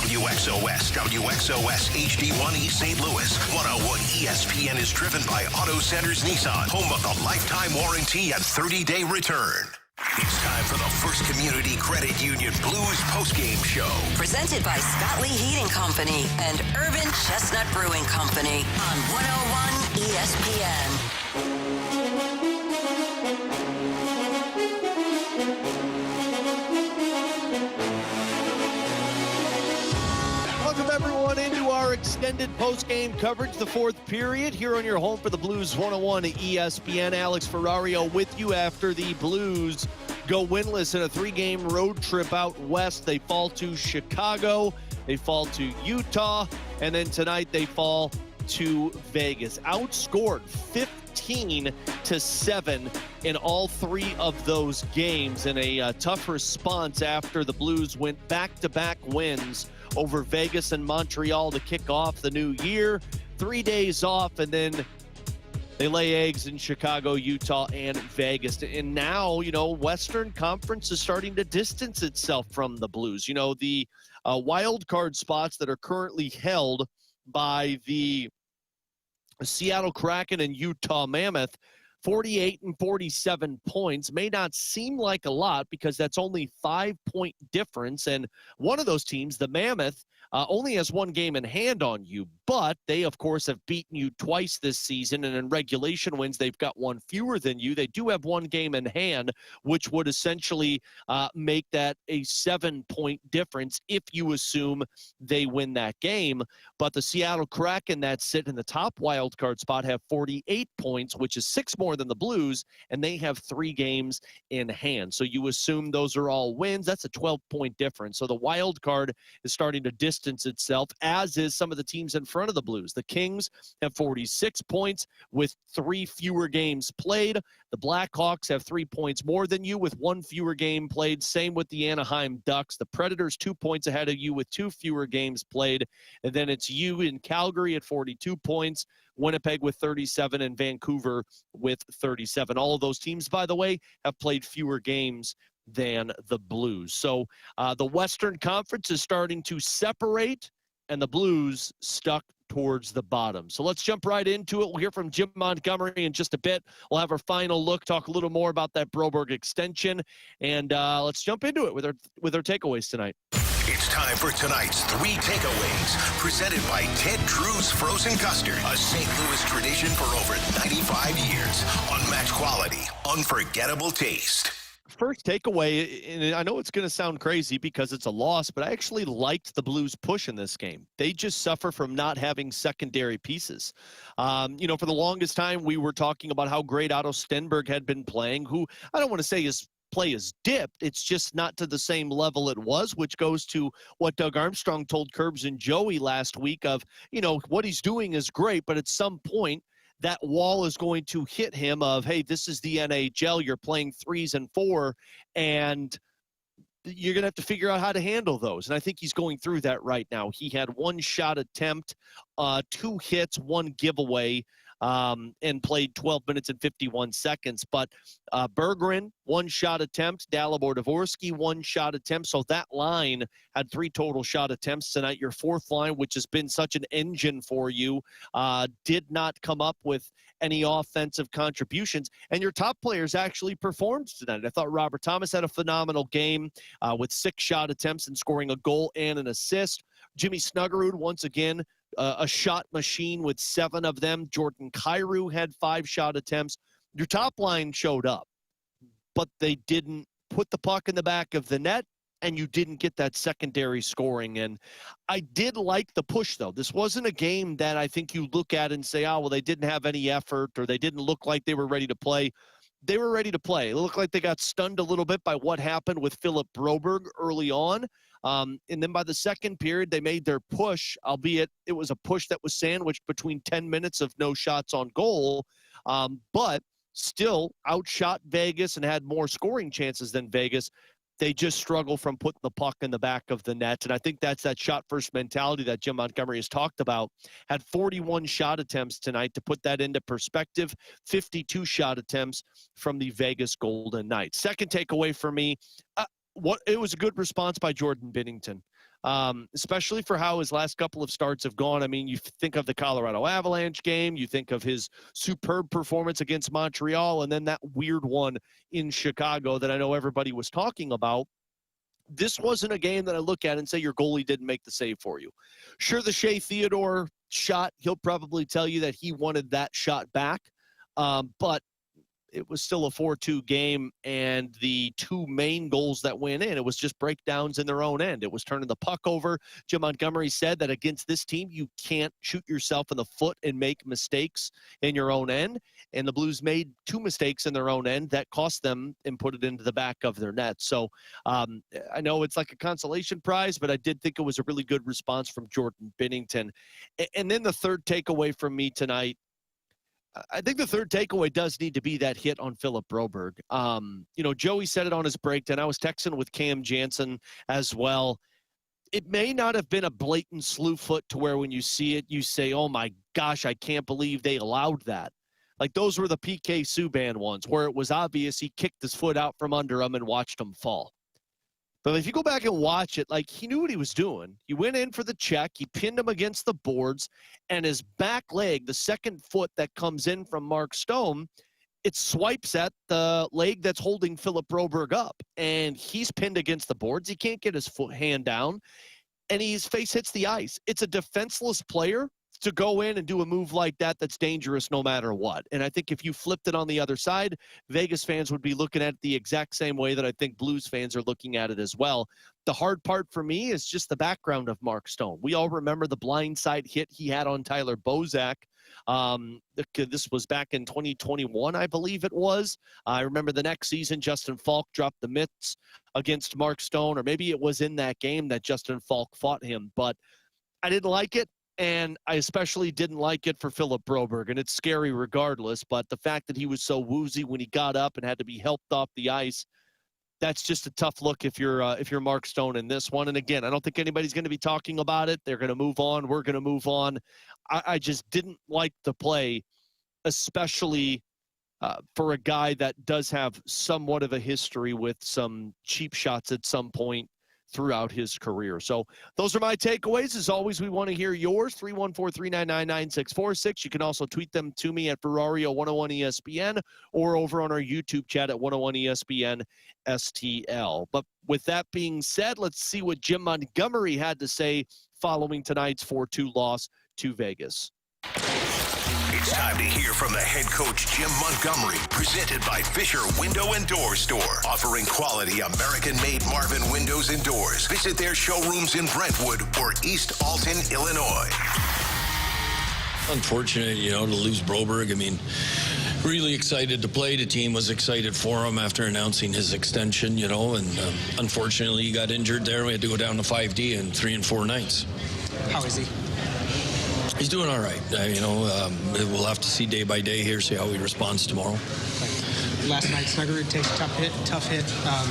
WXOS, WXOS HD1 East St. Louis. 101 ESPN is driven by Auto Centers Nissan, home of the lifetime warranty and 30-day return. It's time for the First Community Credit Union Blues postgame show. Presented by Scott Lee Heating Company and Urban Chestnut Brewing Company on 101 ESPN. Welcome, everyone, into our extended post-game coverage, the fourth period, here on your home for the Blues 101 ESPN. Alex Ferrario with you after the Blues go winless in a three-game road trip out west. They fall to Chicago, they fall to Utah, and then tonight they fall to Vegas. Outscored 15-7 in all three of those games, in a tough response after the Blues went back-to-back wins over Vegas and Montreal to kick off the new year. 3 days off, and then they lay eggs in Chicago, Utah, and Vegas. And now, Western Conference is starting to distance itself from the Blues. The wild card spots that are currently held by the Seattle Kraken and Utah Mammoth, 48 and 47 points, may not seem like a lot because that's only 5-point difference. And one of those teams, the Mammoth, only has one game in hand on you, but they, of course, have beaten you twice this season, and in regulation wins, they've got one fewer than you. They do have one game in hand, which would essentially make that a 7-point difference if you assume they win that game. But the Seattle Kraken that sit in the top wild card spot have 48 points, which is 6 more than the Blues, and they have 3 games in hand. So you assume those are all wins. That's a 12-point difference. So the wild card is starting to distance itself, as is some of the teams in front of the Blues. The Kings have 46 points with 3 fewer games played. The Blackhawks have 3 points more than you with 1 fewer game played. Same with the Anaheim Ducks. The Predators 2 points ahead of you with 2 fewer games played. And then it's you in Calgary at 42 points, Winnipeg with 37, and Vancouver with 37. All of those teams, by the way, have played fewer games than the Blues. So the Western Conference is starting to separate, and the Blues stuck towards the bottom. So let's jump right into it. We'll hear from Jim Montgomery in just a bit. We'll have our final look, talk a little more about that Broberg extension, and let's jump into it with our takeaways tonight. It's time for tonight's 3 takeaways, presented by Ted Drew's Frozen Custard, a St. Louis tradition for over 95 years. Unmatched quality, unforgettable taste. First takeaway, and I know it's going to sound crazy because it's a loss, but I actually liked the Blues' push in this game. They just suffer from not having secondary pieces. For the longest time, we were talking about how great Otto Stenberg had been playing, who I don't want to say his play is dipped. It's just not to the same level it was, which goes to what Doug Armstrong told Curbs and Joey last week of, what he's doing is great, but at some point, that wall is going to hit him of, hey, this is the NHL. You're playing 3s and 4, and you're going to have to figure out how to handle those. And I think he's going through that right now. He had 1 shot attempt, 2 hits, 1 giveaway, and played 12 minutes and 51 seconds. But Berggren, 1 shot attempt. Dalibor Dvorsky, 1 shot attempt. So that line had 3 total shot attempts tonight. Your fourth line, which has been such an engine for you, did not come up with any offensive contributions. And your top players actually performed tonight. I thought Robert Thomas had a phenomenal game with 6 shot attempts and scoring a goal and an assist. Jimmy Snuggerud, once again, a shot machine with 7 of them. Jordan Kyrou had 5 shot attempts. Your top line showed up, but they didn't put the puck in the back of the net, and you didn't get that secondary scoring. And I did like the push, though. This wasn't a game that I think you look at and say, they didn't have any effort, or they didn't look like they were ready to play. They were ready to play. It looked like they got stunned a little bit by what happened with Philip Broberg early on. And then by the second period, they made their push, albeit it was a push that was sandwiched between 10 minutes of no shots on goal, but still outshot Vegas and had more scoring chances than Vegas. They just struggle from putting the puck in the back of the net. And I think that's that shot-first mentality that Jim Montgomery has talked about. Had 41 shot attempts tonight. To put that into perspective, 52 shot attempts from the Vegas Golden Knights. Second takeaway for me, it was a good response by Jordan Binnington. especially for how his last couple of starts have gone. I mean, you think of the Colorado Avalanche game, you think of his superb performance against Montreal, and then that weird one in Chicago that I know everybody was talking about. This wasn't a game that I look at and say your goalie didn't make the save for you. Sure, the Shea Theodore shot, he'll probably tell you that he wanted that shot back, but it was still a 4-2 game, and the two main goals that went in, it was just breakdowns in their own end. It was turning the puck over. Jim Montgomery said that against this team, you can't shoot yourself in the foot and make mistakes in your own end, and the Blues made two mistakes in their own end that cost them and put it into the back of their net. So I know it's like a consolation prize, but I did think it was a really good response from Jordan Binnington. And then the third takeaway from me tonight, I think the third takeaway does need to be that hit on Philip Broberg. Joey said it on his breakdown. I was texting with Cam Jansen as well. It may not have been a blatant slew foot to where when you see it, you say, oh my gosh, I can't believe they allowed that. Like those were the PK Subban ones where it was obvious he kicked his foot out from under him and watched him fall. But if you go back and watch it, like he knew what he was doing. He went in for the check. He pinned him against the boards, and his back leg, the second foot that comes in from Mark Stone, it swipes at the leg that's holding Philip Broberg up, and he's pinned against the boards. He can't get his hand down, and his face hits the ice. It's a defenseless player to go in and do a move like that that's dangerous no matter what. And I think if you flipped it on the other side, Vegas fans would be looking at it the exact same way that I think Blues fans are looking at it as well. The hard part for me is just the background of Mark Stone. We all remember the blindside hit he had on Tyler Bozak. This was back in 2021, I believe it was. I remember the next season, Justin Falk dropped the mitts against Mark Stone, or maybe it was in that game that Justin Falk fought him. But I didn't like it. And I especially didn't like it for Philip Broberg, and it's scary regardless, but the fact that he was so woozy when he got up and had to be helped off the ice, that's just a tough look if you're Mark Stone in this one. And again, I don't think anybody's going to be talking about it. They're going to move on. We're going to move on. I just didn't like the play, especially for a guy that does have somewhat of a history with some cheap shots at some point throughout his career. So those are my takeaways. As always, we want to hear yours. 314-399-9646. You can also tweet them to me at Ferrario101ESPN or over on our YouTube chat at 101ESPN STL. But with that being said, let's see what Jim Montgomery had to say following tonight's 4-2 loss to Vegas. It's time to hear from the head coach, Jim Montgomery, presented by Fisher Window and Door Store, offering quality American-made Marvin windows and doors. Visit their showrooms in Brentwood or East Alton, Illinois. Unfortunate, to lose Broberg. I mean, really excited to play. The team was excited for him after announcing his extension, and unfortunately he got injured there. We had to go down to 5D in 3 and 4 nights. How is he? He's doing all right. We'll have to see day by day here, see how he responds tomorrow. Last night, Snuggerud takes a tough hit.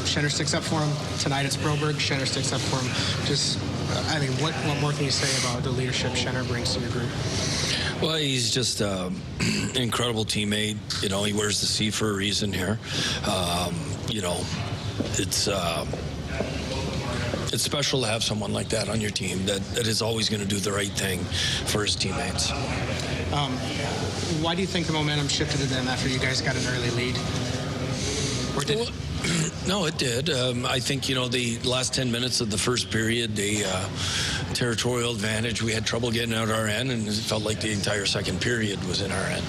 Schenner sticks up for him. Tonight it's Broberg. Schenner sticks up for him. What more can you say about the leadership Schenner brings to your group? Well, he's just an incredible teammate. He wears the C for a reason here. It's special to have someone like that on your team that is always going to do the right thing for his teammates. Why do you think the momentum shifted to them after you guys got an early lead? Or did it? No, it did. I think, the last 10 minutes of the first period, the territorial advantage, we had trouble getting out our end, and it felt like the entire second period was in our end.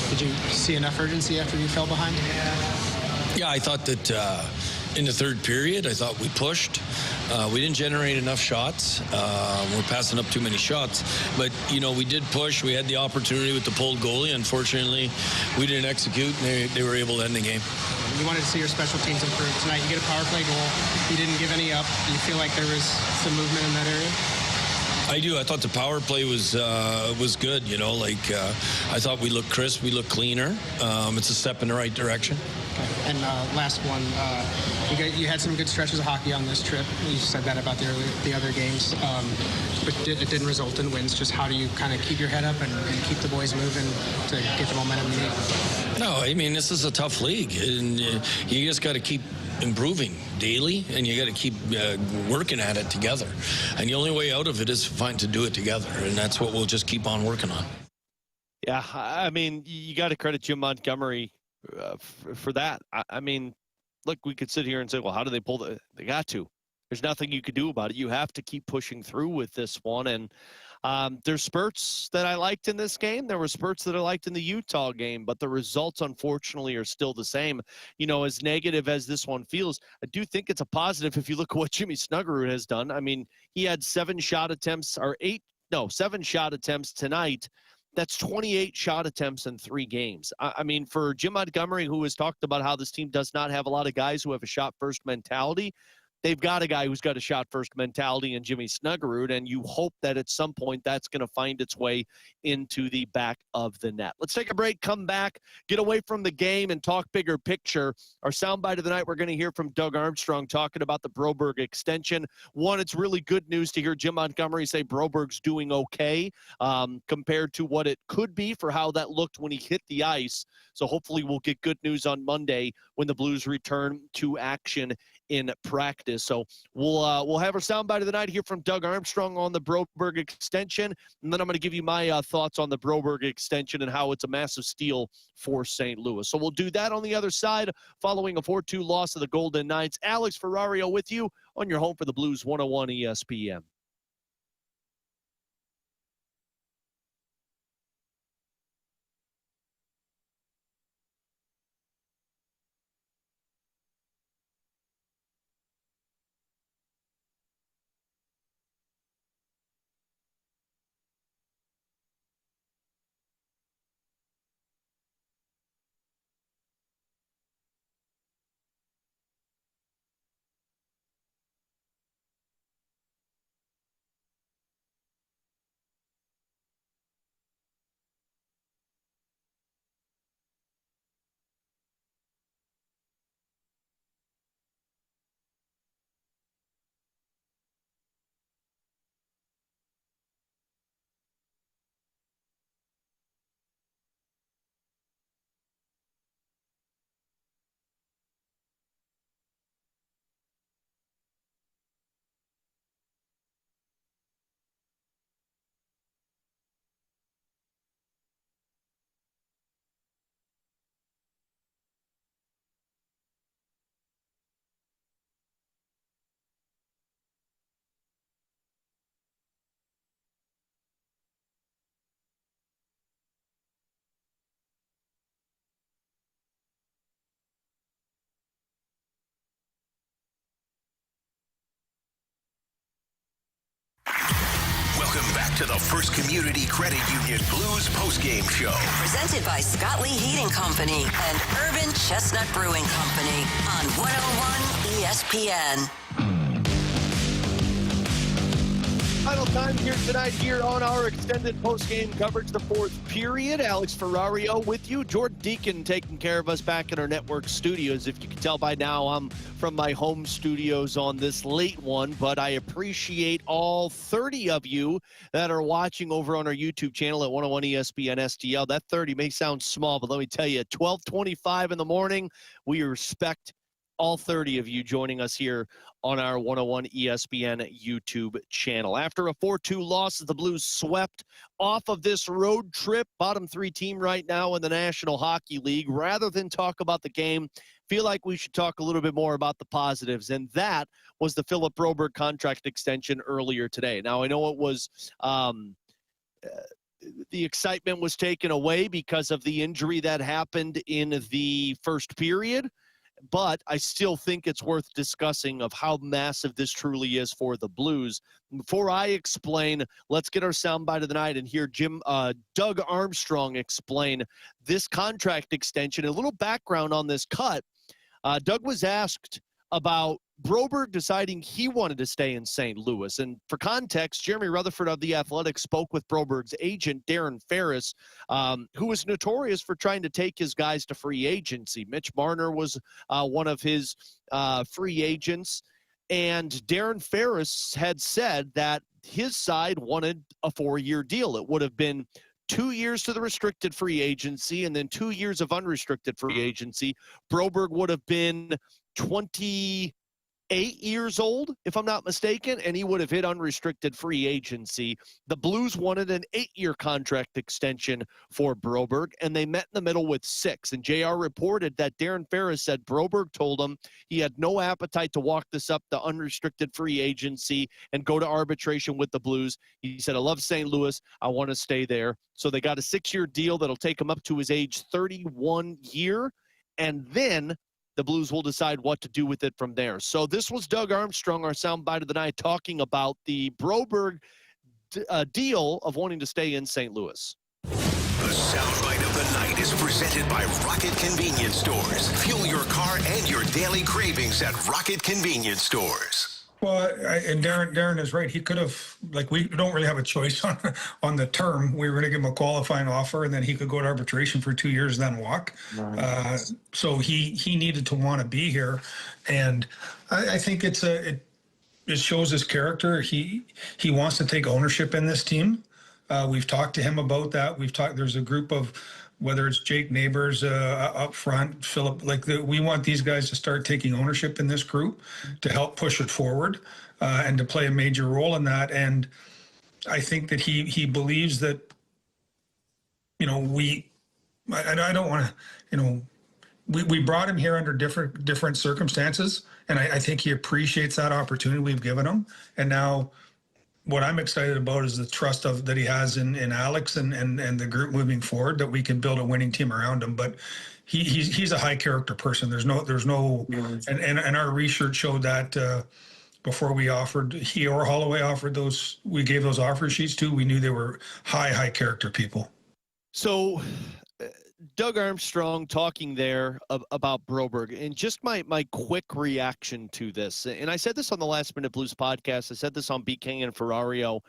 Did you see enough urgency after you fell behind? Yeah, I thought that in the third period, I thought we pushed. We didn't generate enough shots. We're passing up too many shots. But, we did push. We had the opportunity with the pulled goalie. Unfortunately, we didn't execute, and they were able to end the game. You wanted to see your special teams improve. Tonight, you get a power play goal. You didn't give any up. Do you feel like there was some movement in that area? I do. I thought the power play was good. I thought we looked crisp. We looked cleaner. It's a step in the right direction. Okay. And last one, you had some good stretches of hockey on this trip. You said that about the other games, but it didn't result in wins. Just how do you kind of keep your head up and keep the boys moving to get the momentum you need? No, I mean, this is a tough league, and you just got to keep improving daily, and you got to keep working at it together. And the only way out of it is to do it together, and that's what we'll just keep on working on. Yeah, I mean, you got to credit Jim Montgomery for that. I mean, look, we could sit here and say, well, how do they pull they got to. There's nothing you could do about it. You have to keep pushing through with this one. And there's spurts that I liked in this game. There were spurts that I liked in the Utah game, but the results, unfortunately, are still the same. You know, as negative as this one feels, I do think it's a positive if you look at what Jimmy Snuggerud has done. I mean, he had 7 shot attempts tonight. That's 28 shot attempts in 3 games. I mean, for Jim Montgomery, who has talked about how this team does not have a lot of guys who have a shot-first mentality, they've got a guy who's got a shot-first mentality in Jimmy Snuggerud, and you hope that at some point that's going to find its way into the back of the net. Let's take a break, come back, get away from the game, and talk bigger picture. Our soundbite of the night, we're going to hear from Doug Armstrong talking about the Broberg extension. One, it's really good news to hear Jim Montgomery say Broberg's doing okay compared to what it could be for how that looked when he hit the ice. So hopefully we'll get good news on Monday when the Blues return to action in practice. So we'll have our soundbite of the night here from Doug Armstrong on the Broberg extension, and then I'm going to give you my thoughts on the Broberg extension and how it's a massive steal for St. Louis. So we'll do that on the other side following a 4-2 loss of the Golden Knights. Alex Ferrario with you on your home for the Blues 101 ESPN. Welcome back to the First Community Credit Union Blues postgame show. Presented by Scott Lee Heating Company and Urban Chestnut Brewing Company on 101 ESPN. Final time here tonight here on our extended postgame coverage, the 4th period. Alex Ferrario with you. Jordan Deacon taking care of us back in our network studios. If you can tell by now, I'm from my home studios on this late one, but I appreciate all 30 of you that are watching over on our YouTube channel at 101 ESPN STL. That 30 may sound small, but let me tell you, at 12:25 in the morning, we respect all 30 of you joining us here on our 101 ESPN YouTube channel. After a 4-2 loss, the Blues swept off of this road trip, bottom 3 team right now in the National Hockey League. Rather than talk about the game, feel like we should talk a little bit more about the positives, and that was the Philip Broberg contract extension earlier today. Now, I know it was the excitement was taken away because of the injury that happened in the first period, but I still think it's worth discussing of how massive this truly is for the Blues. Before I explain, let's get our soundbite of the night and hear Doug Armstrong explain this contract extension. A little background on this cut. Doug was asked about Broberg deciding he wanted to stay in St. Louis. And for context, Jeremy Rutherford of The Athletic spoke with Broberg's agent, Darren Ferris, who was notorious for trying to take his guys to free agency. Mitch Marner was one of his free agents. And Darren Ferris had said that his side wanted a 4-year deal. It would have been 2 years to the restricted free agency and then 2 years of unrestricted free agency. Broberg would have been 28 years old, if I'm not mistaken, and he would have hit unrestricted free agency. The Blues wanted an 8-year contract extension for Broberg, and they met in the middle with 6. And JR reported that Darren Ferris said Broberg told him he had no appetite to walk this up the unrestricted free agency and go to arbitration with the Blues. He said, I love St. Louis. I want to stay there. So they got a 6-year deal that'll take him up to his age 31 year, and then the Blues will decide what to do with it from there. So this was Doug Armstrong, our soundbite of the night, talking about the Broberg deal of wanting to stay in St. Louis. The soundbite of the night is presented by Rocket Convenience Stores. Fuel your car and your daily cravings at Rocket Convenience Stores. Well, and Darren is right. He could have, we don't really have a choice on the term. We were going to give him a qualifying offer, and then he could go to arbitration for 2 years, then walk. Right. So he needed to want to be here, and I think it shows his character. He wants to take ownership in this team. We've talked to him about that. There's a group of, whether it's Jake Neighbors up front, Philip, we want these guys to start taking ownership in this group to help push it forward and to play a major role in that. And I think that he believes that, I don't want to, we brought him here under different circumstances, and I think he appreciates that opportunity we've given him. And now, what I'm excited about is the trust that he has in Alex and the group moving forward, that we can build a winning team around him. But he's a high character person. There's no, and our research showed that before we offered, he or Holloway offered those, we gave those offer sheets to, we knew they were high character people. So Doug Armstrong talking there about Broberg, and just my quick reaction to this. And I said this on the Last Minute Blues podcast. I said this on BK and Ferrario.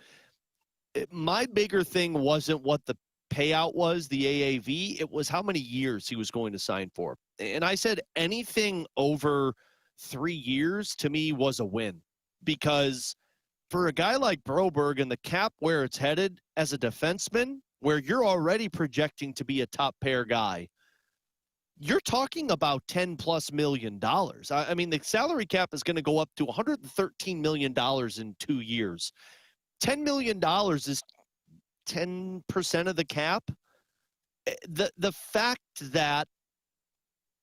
My bigger thing wasn't what the payout was, the AAV. It was how many years he was going to sign for. And I said anything over 3 years to me was a win, because for a guy like Broberg and the cap where it's headed as a defenseman, where you're already projecting to be a top pair guy, you're talking about $10+ million. I mean, the salary cap is going to go up to $113 million in 2 years. $10 million is 10% of the cap. The fact that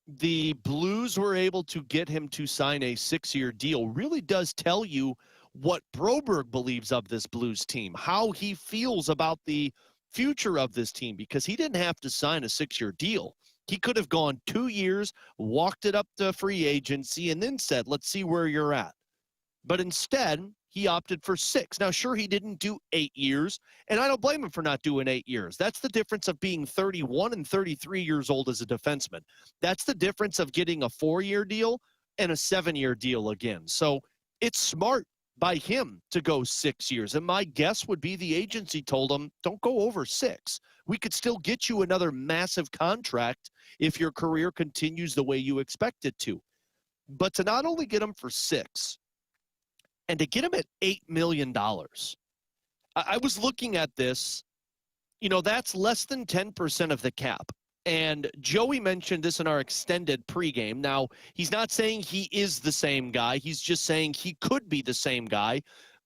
the Blues were able to get him to sign a 6-year deal really does tell you what Broberg believes of this Blues team, how he feels about the future of this team, because he didn't have to sign a 6-year deal. He could have gone 2 years, walked it up to free agency, and then said, let's see where you're at. But instead, he opted for 6. Now, sure, he didn't do 8 years, and I don't blame him for not doing 8 years. That's the difference of being 31 and 33 years old as a defenseman. That's the difference of getting a 4-year deal and a 7-year deal again. So it's smart by him to go 6 years. And my guess would be the agency told him, don't go over 6. We could still get you another massive contract if your career continues the way you expect it to. But to not only get him for 6, and to get him at $8 million, I was looking at this, that's less than 10% of the cap. And Joey mentioned this in our extended pregame. Now, he's not saying he is the same guy. He's just saying he could be the same guy.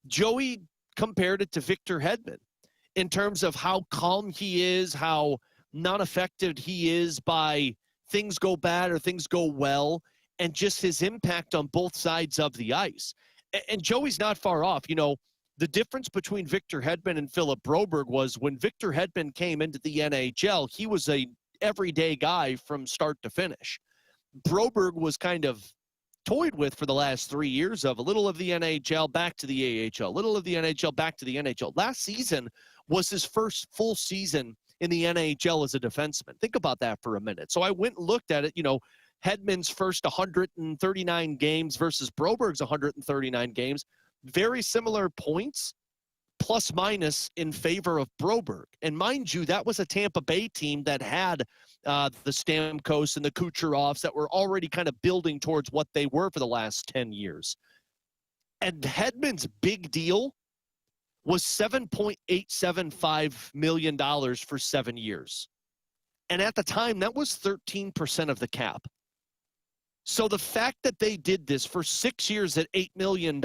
Joey compared it to Victor Hedman in terms of how calm he is, how not affected he is by things go bad or things go well, and just his impact on both sides of the ice. And Joey's not far off. The difference between Victor Hedman and Philip Broberg was when Victor Hedman came into the NHL, he was a everyday guy from start to finish. Broberg was kind of toyed with for the last 3 years of a little of the NHL back to the AHL, little of the NHL back to the NHL. Last season was his first full season in the NHL as a defenseman. Think about that for a minute. So I went and looked at it, Hedman's first 139 games versus Broberg's 139 games. Very similar points, plus minus in favor of Broberg. And mind you, that was a Tampa Bay team that had the Stamkos and the Kucherovs that were already kind of building towards what they were for the last 10 years. And Hedman's big deal was $7.875 million for 7 years. And at the time, that was 13% of the cap. So the fact that they did this for 6 years at $8 million,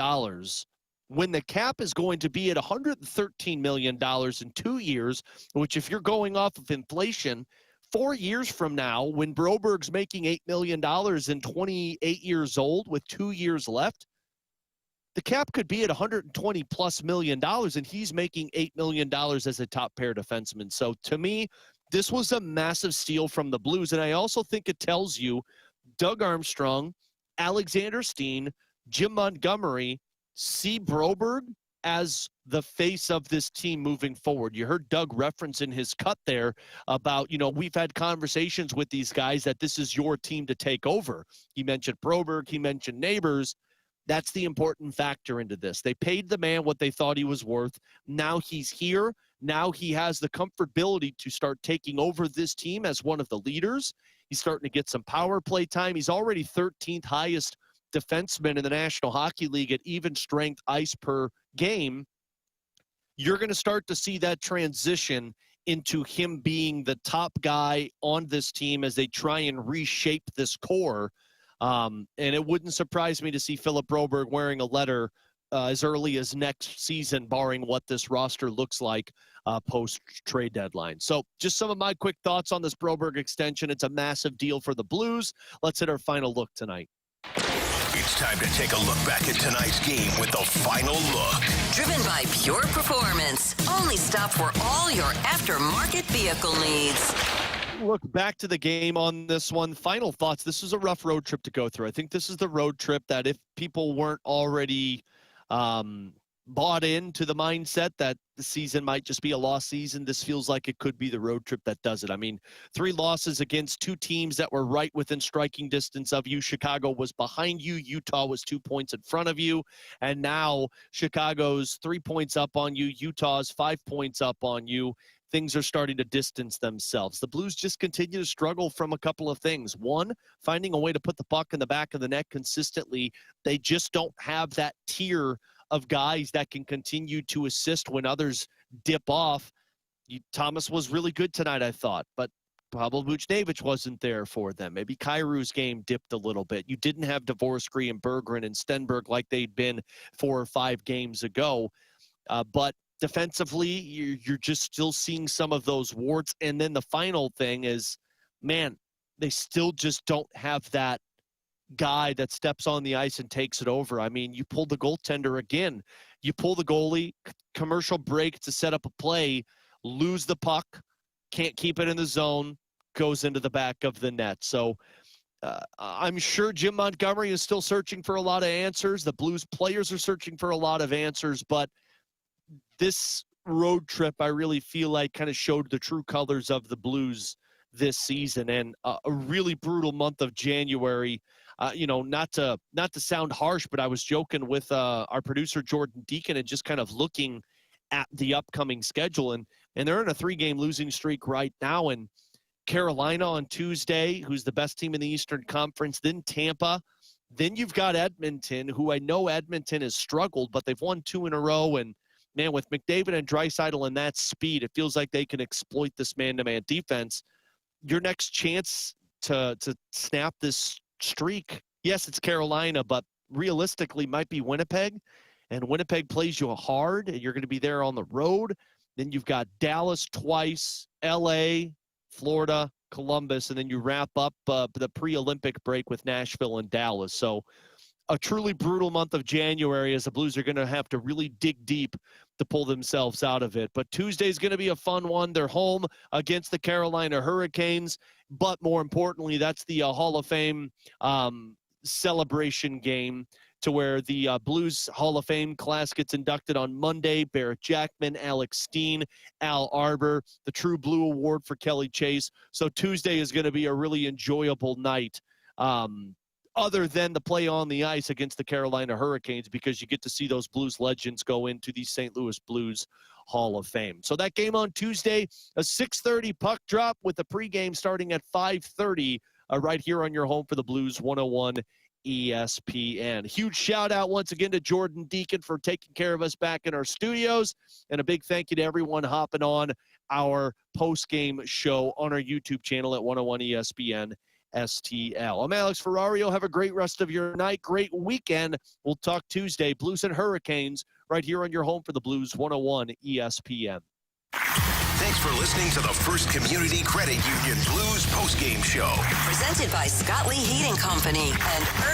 when the cap is going to be at $113 million in 2 years, which if you're going off of inflation, 4 years from now, when Broberg's making $8 million and 28 years old with 2 years left, the cap could be at $120+ million, and he's making $8 million as a top pair defenseman. So to me, this was a massive steal from the Blues, and I also think it tells you Doug Armstrong, Alexander Steen, Jim Montgomery see Broberg as the face of this team moving forward. You heard Doug reference in his cut there about, we've had conversations with these guys that this is your team to take over. He mentioned Broberg. He mentioned Neighbors. That's the important factor into this. They paid the man what they thought he was worth. Now he's here. Now he has the comfortability to start taking over this team as one of the leaders. He's starting to get some power play time. He's already 13th highest defenseman in the National Hockey League at even strength ice per game. You're going to start to see that transition into him being the top guy on this team as they try and reshape this core. And it wouldn't surprise me to see Philip Broberg wearing a letter as early as next season, barring what this roster looks like post-trade deadline. So just some of my quick thoughts on this Broberg extension. It's a massive deal for the Blues. Let's hit our final look tonight. It's time to take a look back at tonight's game with the final look. Driven by Pure Performance. Only stop for all your aftermarket vehicle needs. Look back to the game on this one. Final thoughts. This was a rough road trip to go through. I think this is the road trip that if people weren't already bought into the mindset that the season might just be a lost season, this feels like it could be the road trip that does it. I mean, 3 losses against 2 teams that were right within striking distance of you. Chicago was behind you. Utah was 2 points in front of you. And now Chicago's 3 points up on you. Utah's 5 points up on you. Things are starting to distance themselves. The Blues just continue to struggle from a couple of things. One, finding a way to put the puck in the back of the net consistently. They just don't have that tier of guys that can continue to assist when others dip off. Thomas was really good tonight, I thought, but Pavel Buchnevich wasn't there for them. Maybe Kairu's game dipped a little bit. You didn't have Dvorsky and Berggren and Stenberg like they'd been 4 or 5 games ago. But defensively, you're just still seeing some of those warts. And then the final thing is, man, they still just don't have that guy that steps on the ice and takes it over. I mean, you pull the goaltender again. You pull the goalie, commercial break to set up a play, lose the puck, can't keep it in the zone, goes into the back of the net. So I'm sure Jim Montgomery is still searching for a lot of answers. The Blues players are searching for a lot of answers, but this road trip, I really feel like kind of showed the true colors of the Blues this season, and a really brutal month of January. Not to sound harsh, but I was joking with our producer Jordan Deacon and just kind of looking at the upcoming schedule, and they're in a 3-game losing streak right now. And Carolina on Tuesday, who's the best team in the Eastern Conference, then Tampa, then you've got Edmonton, who I know Edmonton has struggled, but they've won 2 in a row. And man, with McDavid and Draisaitl and that speed, it feels like they can exploit this man-to-man defense. Your next chance to snap this streak, yes, it's Carolina, but realistically might be Winnipeg. And Winnipeg plays you hard, and you're going to be there on the road. Then you've got Dallas twice, L.A., Florida, Columbus, and then you wrap up the pre-Olympic break with Nashville and Dallas. So a truly brutal month of January as the Blues are going to have to really dig deep to pull themselves out of it. But Tuesday's going to be a fun one. They're home against the Carolina Hurricanes. But more importantly, that's the Hall of Fame celebration game, to where the Blues Hall of Fame class gets inducted on Monday. Barrett Jackman, Alex Steen, Al Arbor, the True Blue Award for Kelly Chase. So Tuesday is going to be a really enjoyable night, other than the play on the ice against the Carolina Hurricanes, because you get to see those Blues legends go into the St. Louis Blues Hall of Fame. So that game on Tuesday, a 6:30 puck drop with the pregame starting at 5:30 right here on your home for the Blues 101 ESPN. Huge shout out once again to Jordan Deacon for taking care of us back in our studios, and a big thank you to everyone hopping on our post-game show on our YouTube channel at 101 ESPN STL. I'm Alex Ferrario. Have a great rest of your night. Great weekend. We'll talk Tuesday. Blues and Hurricanes right here on your home for the Blues 101 ESPN. Thanks for listening to the First Community Credit Union Blues postgame show. Presented by Scott Lee Heating Company and